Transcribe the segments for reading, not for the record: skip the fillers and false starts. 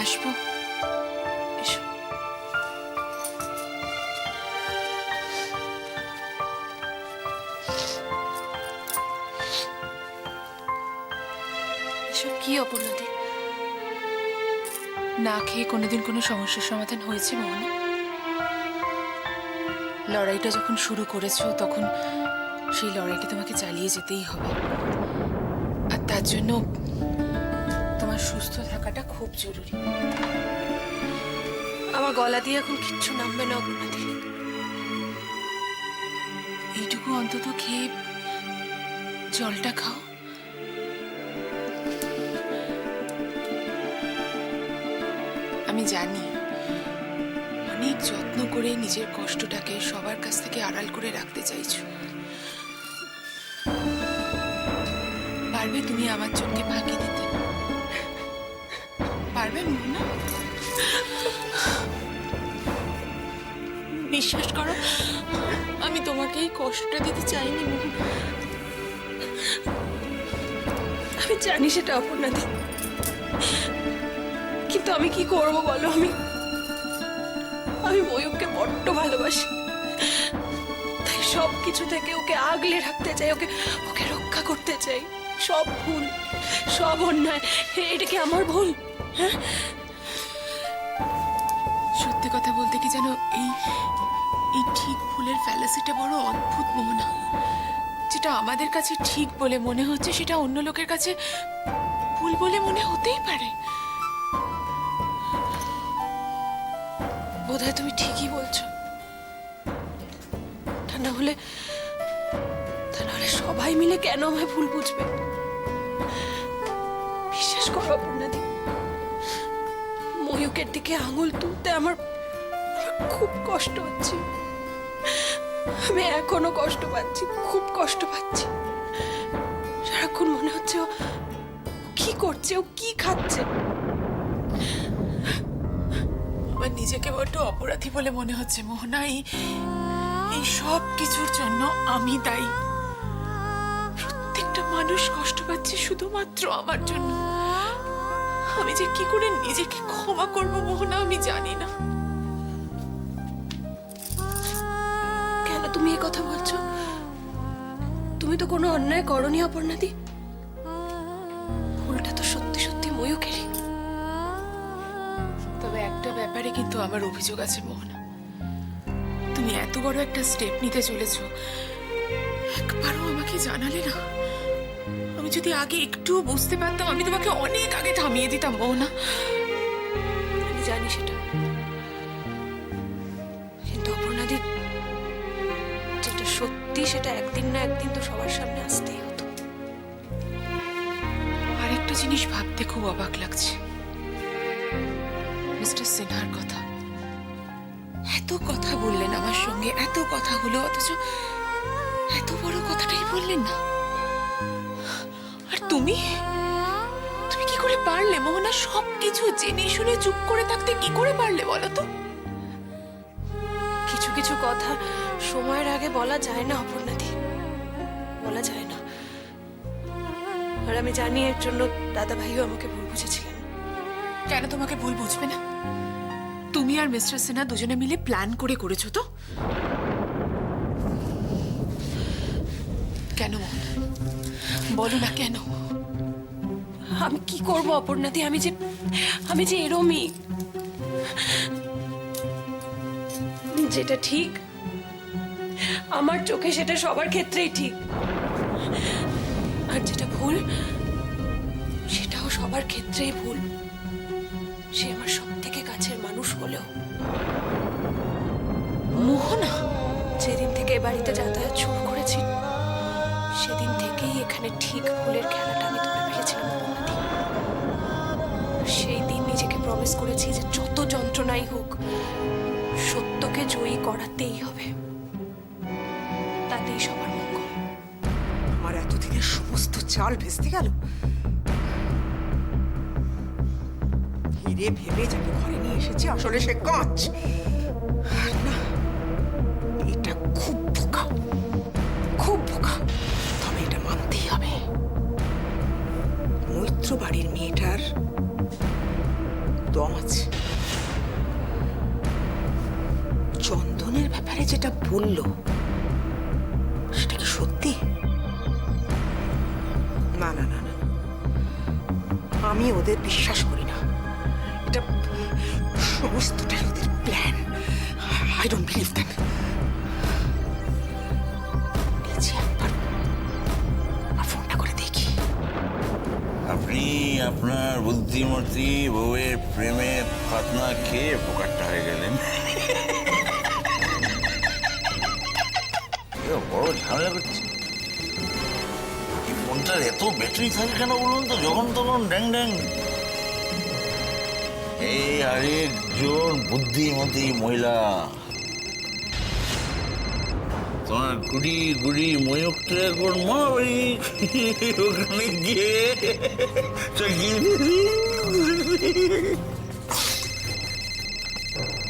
আসবো? এসো। এসব কি অপরাধী? না খেয়ে কোনোদিন কোনো সমস্যার সমাধান হয়েছে মোহনা? লড়াইটা যখন শুরু করেছো তখন সেই লড়াইটা তোমাকে চালিয়ে যেতেই হবে, আর তার জন্য তোমার সুস্থ থাকাটা খুব জরুরি। আমার গলা দিয়ে এখন কিচ্ছু নামবে না অপর্ণাদি। এইটুকু অন্তত খেয়ে জলটা খাও। আমি জানি অনেক যত্ন করে নিজের কষ্টটাকে সবার কাছ থেকে আড়াল করে রাখতে চাইছো। পারবে তুমি আমার চোখে ফাঁকি দিতে? পারবে মোহনা? বিশ্বাস করো, আমি তোমাকে এই কষ্টটা দিতে চাইনি মোহন। আমি জানি সেটা অপর্ণাদি, কিন্তু আমি কি করবো বলো? আমি ময়ূরকে বড্ড ভালোবাসি, তাই সব কিছু থেকে ওকে আগলে রাখতে চাই, ওকে ওকে রক্ষা করতে চাই। সব ভুল, সব অন্যায়, এটা কি আমার ভুল? হ্যাঁ, সত্যি কথা বলতে কি জানো, এই এই ঠিক ভুলের ফ্যালাসিটা বড় অদ্ভুত মোহনা। যেটা আমাদের কাছে ঠিক বলে মনে হচ্ছে সেটা অন্য লোকের কাছে ভুল বলে মনে হতেই পারে। বোধহয় তুমি ঠিকই বলছো। তা না হলে সবাই মিলে কেন আমায় ভুল বুঝবে? বিশ্বাস করো অপর্ণাদি, ময়ূকের দিকে আঙুল তুলতে আমার খুব কষ্ট হচ্ছে। আমি এখনো কষ্ট পাচ্ছি, খুব কষ্ট পাচ্ছি। সারাক্ষণ মনে হচ্ছে ও কি করছে, ও কি খাচ্ছে। আমার নিজেকে বড্ড অপরাধী বলে মনে হচ্ছে মোহনা। এই সব কিছুর জন্য আমি দায়ী। প্রত্যেকটা মানুষ কষ্ট পাচ্ছে শুধুমাত্র আমার জন্য। আমি যে কি করে নিজেকে ক্ষমা করবো মোহনা আমি জানি না। কেন তুমি এই কথা বলছো? তুমি তো কোনো অন্যায় করনি অপর্ণাদি। ভুলটা তো সত্যি সত্যি ময়ূকেরই। তবে একটা ব্যাপারে কিন্তু আমার অভিযোগ আছে মোহনা। তুমি এত বড় একটা স্টেপ নিতে চলেছো, একবারও আমাকে জানালে না। আমি যদি আগে একটু বুঝতে পারতাম আমি তোমাকে অনেক আগে থামিয়ে দিতাম মোহনা। আমি জানি সেটা, কিন্তু অপর্ণাদি যেটা সত্যি সেটা একদিন না একদিন তো সবার সামনে আসতেই হতো। আরেকটা জিনিস ভাবতে খুব অবাক লাগছে, মিস্টার সিনহার কথা। এত কথা বললেন আমার সঙ্গে, এত কথা হলো, অথচ এত বড় কথাটাই বললেন না। আর তুমি তুমি কি করে পারলে মোহনা? সবকিছু জেনে শুনে চুপ করে থাকতে কি করে পারলে বলো তো? কিছু কিছু কথা সময়ের আগে বলা যায় না অপর্ণাদি, বলা যায় না। আর আমি জানি এর জন্য দাদা ভাইও আমাকে ভুল বুঝেছিলেন। কেন তোমাকে ভুল বুঝবে না? তুমি আর মিস্টার সিনহা দুজনে মিলে প্ল্যান করে করেছো তো? কেন মোহনা বলো না কেন? আমি কি করব অপর্ণাদি? আমি যে এরমই। যেটা ঠিক আমার চোখে সেটা সবার ক্ষেত্রেই ঠিক, আর যেটা ভুল সেটাও সবার ক্ষেত্রেই ভুল। সে আমার সব থেকে কাছের মানুষ হলেও। মোহনা, যেদিন থেকে এ বাড়িতে যাতায়াত শুরু করেছি সেদিন থেকেই এখানে ঠিক ভুলের খেলাটা আমি ধরে ফেলেছিলাম অপর্ণাদি। সেই দিন নিজেকে প্রমিস করেছি যে যত যন্ত্রণাই হোক সত্যকে জয়ী করাতেই হবে, তাতেই সবার মঙ্গল। আমার এতদিনের সমস্ত চাল ভেস্তে গেল। হিরে ভেবে যাকে ঘরে নিয়ে এসেছি আসলে সে কাঁচ। আর না, এটা খুব বোকা, খুব বোকা। তবে এটা মানতেই হবে, মৈত্র বাড়ির মেয়েটার দম আছে। চন্দনের ব্যাপারে যেটা বললো সেটা কি সত্যি? না না না না, আমি ওদের বিশ্বাস করি না। এটা সমস্তটাই ওদের plan. I don't believe that. নিজে একবার ফোনটা করে দেখি। আপনি আপনার বুদ্ধিমতী বউয়ের প্রেমে ফাতনা খেয়ে পোকারটা হয়ে গেলেন। বড় ঝামেলা করছে। এই ফোনটার এত ব্যাটারি থাকে কেন বলুন তো? যখন তখন ড্যাং ড্যাং। এই আরেকজন বুদ্ধিমতী মহিলা তোমার গুড়ি গুড়ি ময়ূকটা এখন মারি ওখানে গিয়ে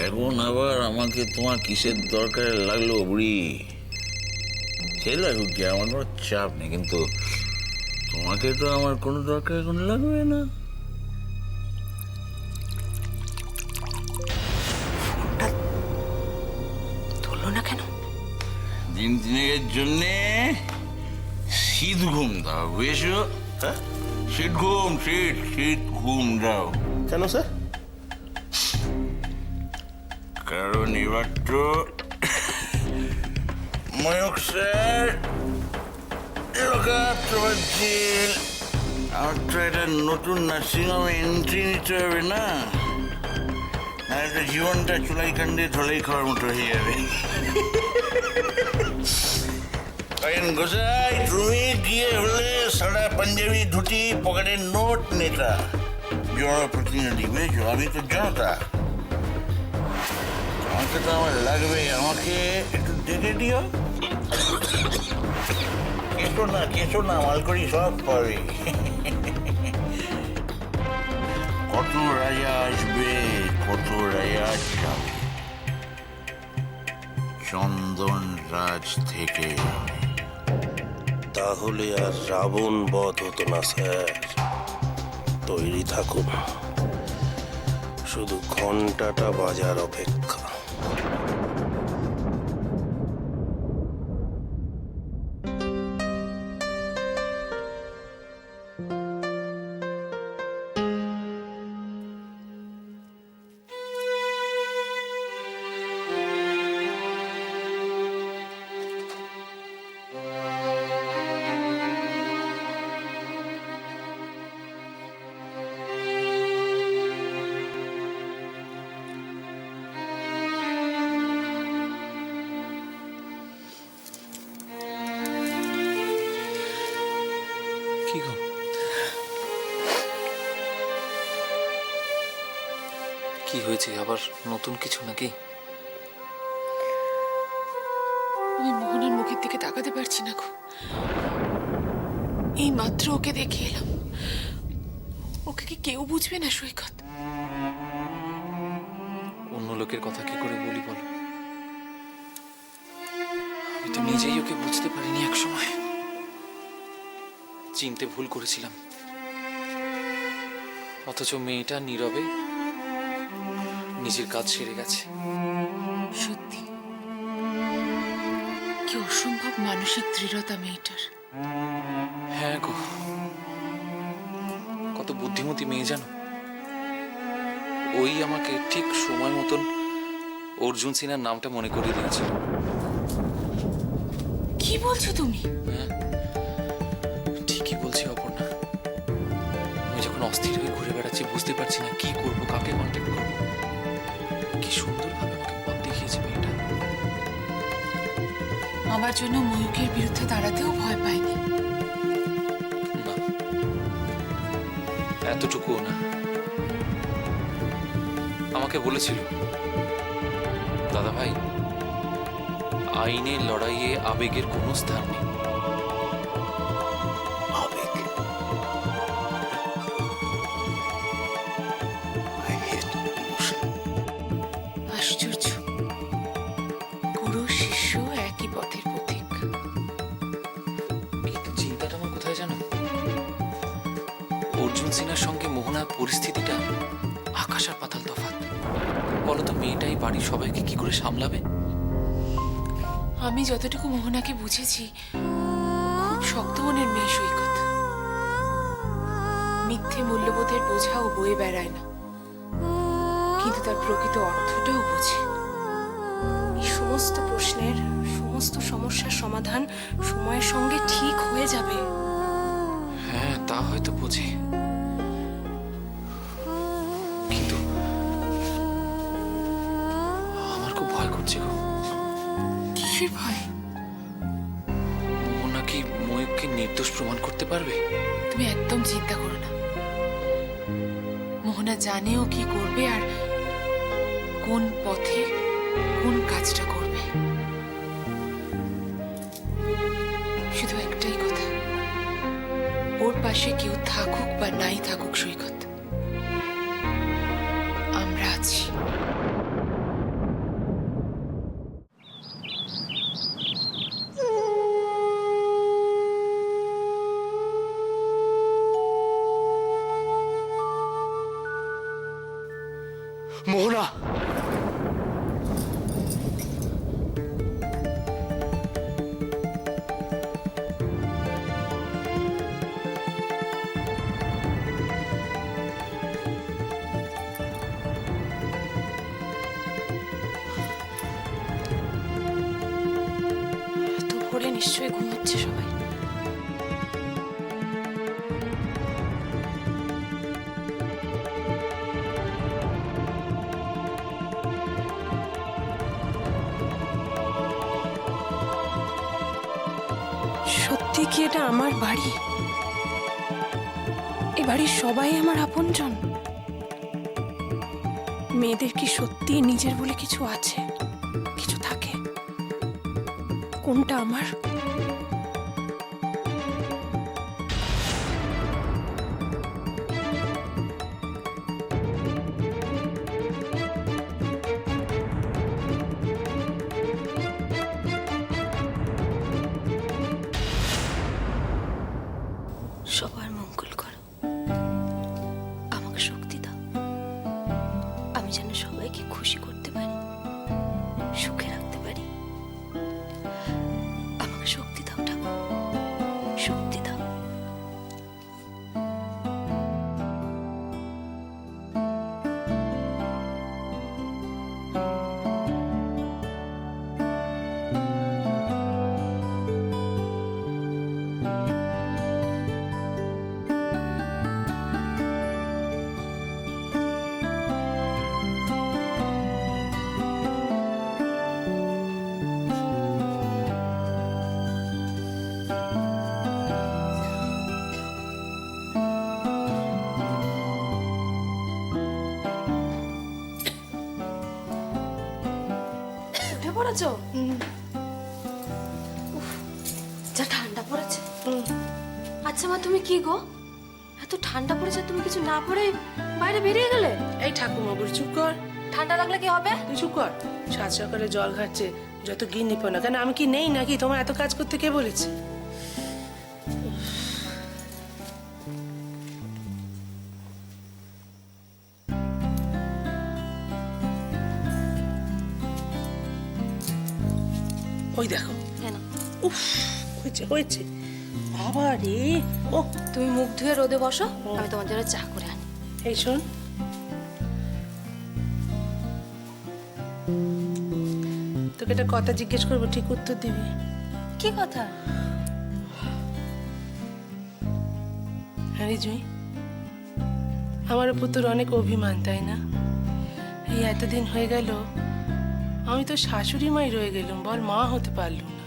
এখন আবার আমাকে তোমার কিসের দরকার লাগলো বুড়ি? সে লাগুক কি, আমার কোনো চাপ নেই, কিন্তু তোমাকে তো আমার কোনো দরকার এখন লাগবে না। ফোনটা ধরলো না কেন? দিন দিনের জন্যে শীত ঘুম দাও, বুঝেছো? হ্যাঁ, শীত ঘুম, শীত ঘুম দাও। কেন স্যার? কারণ এবার তো ময়ূক স্যার আমার তো একটা নতুন নার্সিংহোমে এন্ট্রি নিতে হবে না? একটা জীবনটা চুলাই কাণ্ডে ধলাই খাওয়ার মতো হয়ে যাবে। গোসাই, তুমি গিয়ে হলে সারা পাঞ্জাবি ধুতি পকেটের নোট নেতা জনপ্রতিনিধি, বুঝেছো? আমি তো জনতা, আমাকে তো আমার লাগবে। আমাকে একটু দেখে দিও। কেছো না মালকড়ি সব পাবে। কত রাজা আসবে, কত রাজা যাবে, চন্দন রাজ থেকে। তাহলে আর রাবণ বধ হতো না স্যার। তৈরি থাকুন, শুধু ঘন্টাটা বাজার অপেক্ষা। কি গো, কি হয়েছে? আবার নতুন কিছু নাকি? আমি মোহনের মুখের দিকে তাকাতে পারছি না গো। এই মাত্র ওকে দেখে এলাম। ওকে কি কেউ বুঝবে না সৈকত? অন্য লোকের কথা কি করে বলি বলো? আমি তো নিজেই ওকে বুঝতে পারিনি এক সময়। চিনতে ভুল করেছিলাম, অথচ মেয়েটা নীরবে নিজের কাজ সেরে গেছে। সত্যি কি অসম্ভব মানসিক দৃঢ়তা মেয়েটার। হ্যাঁ গো, কত বুদ্ধিমতী মেয়ে জানো। ওই আমাকে ঠিক সময় মতন অর্জুন সিনহার নামটা মনে করিয়ে দিয়েছিল। কি বলছো তুমি? হ্যাঁ, ঠিকই বলছি অপর্ণা। আমি যখন অস্থির হয়ে ঘুরে বেড়াচ্ছি, বুঝতে পারছি না কি করব, কাকে কন্ট্যাক্ট করব, কি সুন্দরভাবে আমাকে পথ দেখিয়েছে মেয়েটা। আমার জন্য ময়ূকের বিরুদ্ধে দাঁড়াতেও ভয় পাইনি। না, এতটুকুও না। আমাকে বলেছিল, দাদা ভাই, আইনের লড়াইয়ে আবেগের কোনো স্থান নেই। আবেগ? I hate emotion. আশ্চর্য, গুরু শিষ্য একই পথের পথিক। কিন্তু চিন্তাটা আমার কোথায় জানো? অর্জুন সিনহার সঙ্গে মোহনার পরিস্থিতিটা আকাশ আর পাতাল তফাৎ। বলো তো মেয়েটাই বাড়ির সবাইকে কি করে সামলাবে? আমি যতটুকু মোহনাকে বুঝেছি, খুব শক্ত মনের মেয়ে সৈকত। মিথ্যে মূল্যবোধের বোঝাও বয়ে বেড়ায় না, কিন্তু তার প্রকৃত অর্থটাও বোঝে। এই সমস্ত প্রশ্নের, সমস্ত সমস্যার সমাধান সময়ের সঙ্গে ঠিক হয়ে যাবে। হ্যাঁ, তা হয়তো বোঝে, কিন্তু আমার খুব ভয় করছে গো। কিসের ভয়? মোহনা কি ময়ূককে নির্দোষ প্রমাণ করতে পারবে? তুমি একদম চিন্তা করো না। মোহনা জানে ও কি করবে আর কোন পথে কোন কাজটা করবে। শুধু একটাই কথা, ওর পাশে কেউ থাকুক বা নাই থাকুক সৈকত, আমরা আছি। মোহনা! এত ভোরে নিশ্চয়ই ঘুমোচ্ছে সবাই। সত্যি কি এটা আমার বাড়ি? এ বাড়ির সবাই আমার আপনজন? মেয়েদের কি সত্যি নিজের বলে কিছু আছে, কিছু থাকে? কোনটা আমার? সবার মঙ্গল করো, আমাকে শক্তি দাও, আমি যেন সবাইকে খুশি করতে পারি, সুখে রাখতে পারি। আমাকে শক্তি দাও ঠাকুর, শক্তি দাও। উঠে পড়েছো? উফ, যা ঠান্ডা পড়েছে। আচ্ছা মা, তুমি কি গো, এত ঠান্ডা পড়েছে, তুমি কিছু না পরে বাইরে বেরিয়ে গেলে? এই ঠাকুমা বুড়ি চুপ কর, ঠান্ডা লাগলে কি হবে? তুই চুপ কর। সাত সকালে জল ঘাটছে, যত গিন্নি না কেন, আমি কি নেই নাকি? তোমার এত কাজ করতে কে বলেছে? ওই দেখো, কেন? উফ, হয়েছে হয়েছে, বাবা রে। ও তুমি মুখ ধুয়ে রোদে বসো, আমি তোমার জন্য চা করে আনি। এই শোন, তোকে একটা কথা জিজ্ঞেস করবো, ঠিক উত্তর দিবি। কি কথা? হ্যাঁ রে জুঁই, আমার উপর তোর অনেক অভিমান, তাই না? এই এতদিন হয়ে গেল আমি তো শাশুড়ি মাই রয়ে গেলাম, বল মা হতে পারলুম না।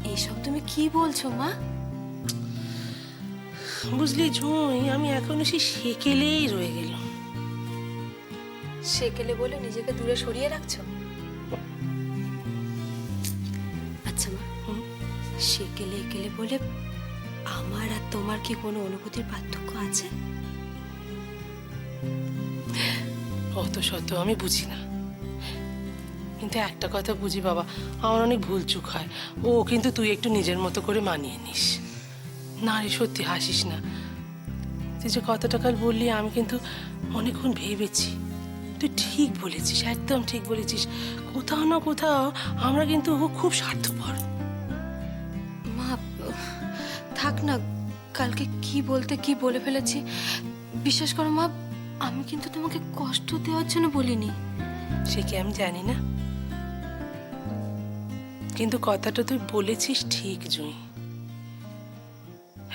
এইসব তুমি কি বলছো মা? বুঝলি জুঁই, আমি এখনো সেই সেকেলেই রয়ে গেলাম। সেকেলে বলে নিজেকে দূরে সরিয়ে রাখছো? আচ্ছা মা, সেকেলে একেলে বলে আমার আর তোমার কি কোনো অনুভূতির পার্থক্য আছে? অত শত আমি বুঝি না, কিন্তু একটা কথা বুঝি বাবা, আমার অনেক ভুল চুক হয়। ও কিন্তু তুই একটু নিজের মতো করে মানিয়ে নিস। না রে সত্যি, হাসিস না। তুই যে কথাটা কাল বললি, আমি কিন্তু অনেকক্ষণ ভেবেছি। তুই ঠিক বলেছিস, একদম ঠিক বলেছিস। কোথাও না কোথাও আমরা কিন্তু খুব স্বার্থপর। মা থাক না, কালকে কি বলতে কি বলে ফেলেছি। বিশ্বাস করো মা, আমি কিন্তু তোমাকে কষ্ট দেওয়ার জন্য বলিনি। সে কি আমি জানি না, কিন্তু কথাটা তুই বলেছিস ঠিক জুঁই।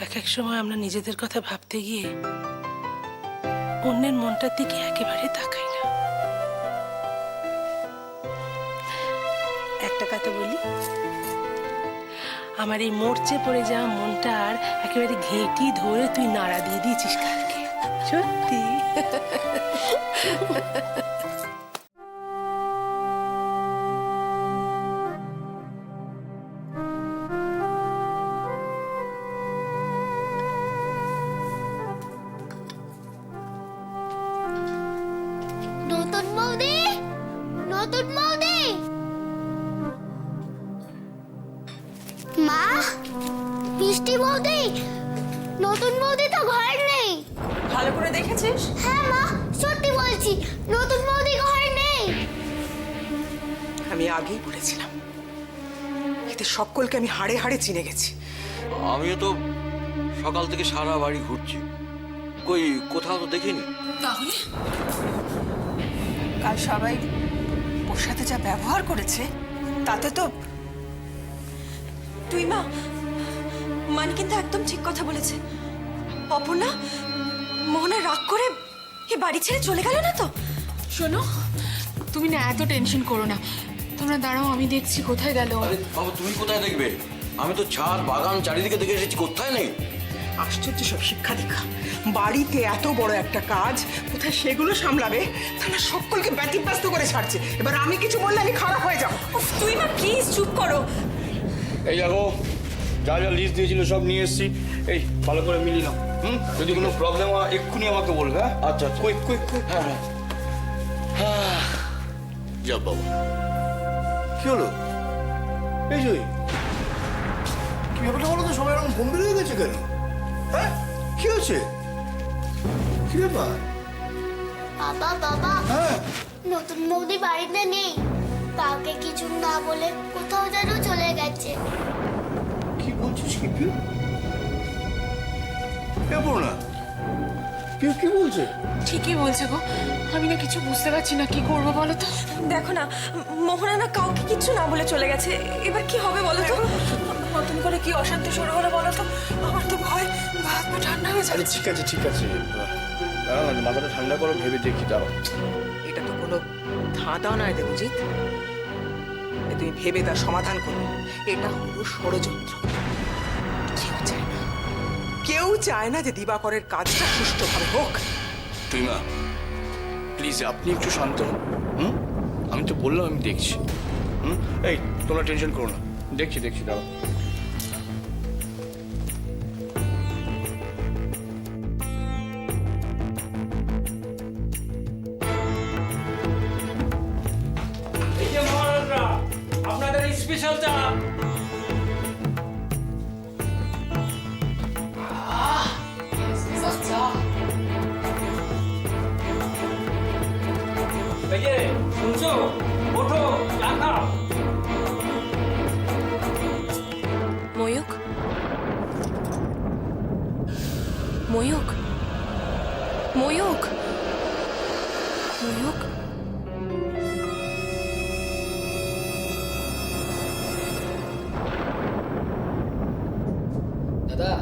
এক এক সময় আমরা নিজেদের কথা ভাবতে গিয়ে অন্যের মনটার দিকে একেবারে তাকাই না। একটা কথা বলি, আমার এই মরচে পড়ে যাওয়া মনটার একেবারে ঘেঁটি ধরে তুই নাড়া দিয়ে দিয়েছিস কালকে, সত্যি। নতুন বৌদি, নতুন বৌদি, মা, মিষ্টি বৌদি, নতুন বৌদি তো ঘরে নেই। ভালো করে দেখেছিস? হ্যাঁ মা, সত্যি বলছি, নতুন বৌদি ঘরে নেই। আমি আগেই বলেছিলাম, এদের সকলকে আমি হাড়ে হাড়ে চিনে গেছি। আমিও তো সকাল থেকে সারা বাড়ি ঘুরছি, কই কোথাও তো দেখিনি। তাহলে কাল সবাই ওর সাথে যা ব্যবহার করেছে তাতে তো তুই মা, মান কিন্তু একদম ঠিক কথা বলেছে। অপর্ণা মোহনা রাগ করে এ বাড়ি ছেড়ে চলে গেল না তো? শোনো, তুমি না এত টেনশন করো না। তোমরা দাঁড়াও, আমি দেখছি কোথায় গেল। আরে বাবা, তুমি কোথায় দেখবে? আমি তো ছাদ বাগান চারিদিকে দেখে এসেছি, কোথায় নেই। আশ্চর্য সব শিক্ষা দীক্ষা। বাড়িতে এত বড় একটা কাজ, কোথায় সেগুলো সামলাবে তা না, সকলকে ব্যতিব্যস্ত করে ছাড়ছে। এবার আমি কিছু বললে আমি খারাপ হয়ে যাবো। তুই মা প্লিজ চুপ করো। এই দেখো, যা যা লিস্ট দিয়েছিল সব নিয়ে এসেছি। এই ভালো করে মিলিয়ে নাও। যদি কোনো প্রবলেম হয় এক্ষুনি আমাকে বলবে। হ্যাঁ আচ্ছা আচ্ছা, কুইক কুইক কুইক। হ্যাঁ হ্যাঁ। যা বাবা, কি হলো? এই জয়, কি ব্যাপারটা বলো তো? সবাই এরকম গম্ভীর হয়ে গেছে কেন? হ্যাঁ, কি হচ্ছে? কি ব্যাপার? বাবা বাবা, হ্যাঁ, নতুন বৌদি বাড়িতে নেই। কাউকে কিছু না বলে কোথাও যেন চলে গেছে। কি বলছিস? কি কি না, কি কি বলছে? ঠিকই বলছে গো, আমি না কিছু বুঝতে পারছি না, কি করবো বলো তো। দেখো না, মোহনা না কাউকে কিছু না বলে চলে গেছে। এবার কি হবে বলো তো? নতুন করে কি অশান্তি শুরু হলো বলো তো? আমার তো ভয়, হাত পা ঠান্ডা হয়ে আরে যাচ্ছে। ঠিক আছে ঠিক আছে, দাঁড়াও না, মাথাটা ঠান্ডা করো, ভেবে দেখি। দাঁড়াও, এটা তো কোনো ধাঁধা নয় দেবজিৎ, এ তুমি ভেবে তার সমাধান করো। এটা হলো ষড়যন্ত্র। কেউ চায় না যে দিবাকরের কাজটা সুষ্ঠুভাবে হোক। তুই মা প্লিজ, আপনি একটু শান্ত হন। আমি তো বললাম আমি দেখছি। এই তোমরা টেনশন করো না, দেখছি দেখছি, দাঁড়াও। আপনাদের স্পেশাল চা। এই যে শুনছো, ওঠো, চা খাও। ময়ূক, ময়ূক, ময়ূক, ময়ূক। দাদা,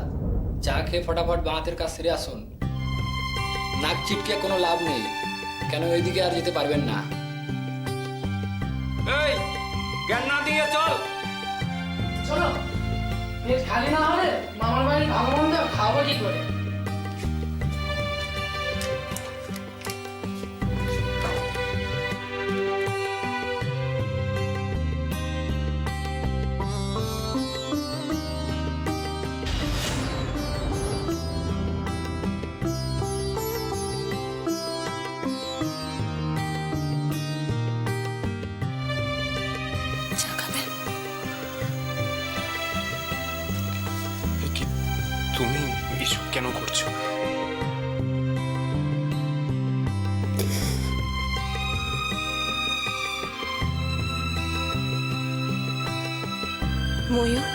চা খেয়ে ফটাফট বাঁহাতের কাজ সেরে আসুন। নাক চিটকে কোনো লাভ নেই, কেন এইদিকে আর যেতে পারবেন না। এই জ্ঞান না দিয়ে চল। চলো, পেট খালি না হলে মামার বাড়ির ভালো মন্দ খাবো কি করে? চা খাবে? তুমি এসব কেন করছো? ময়ূক,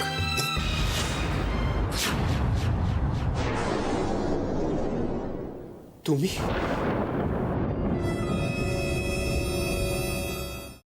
তুমি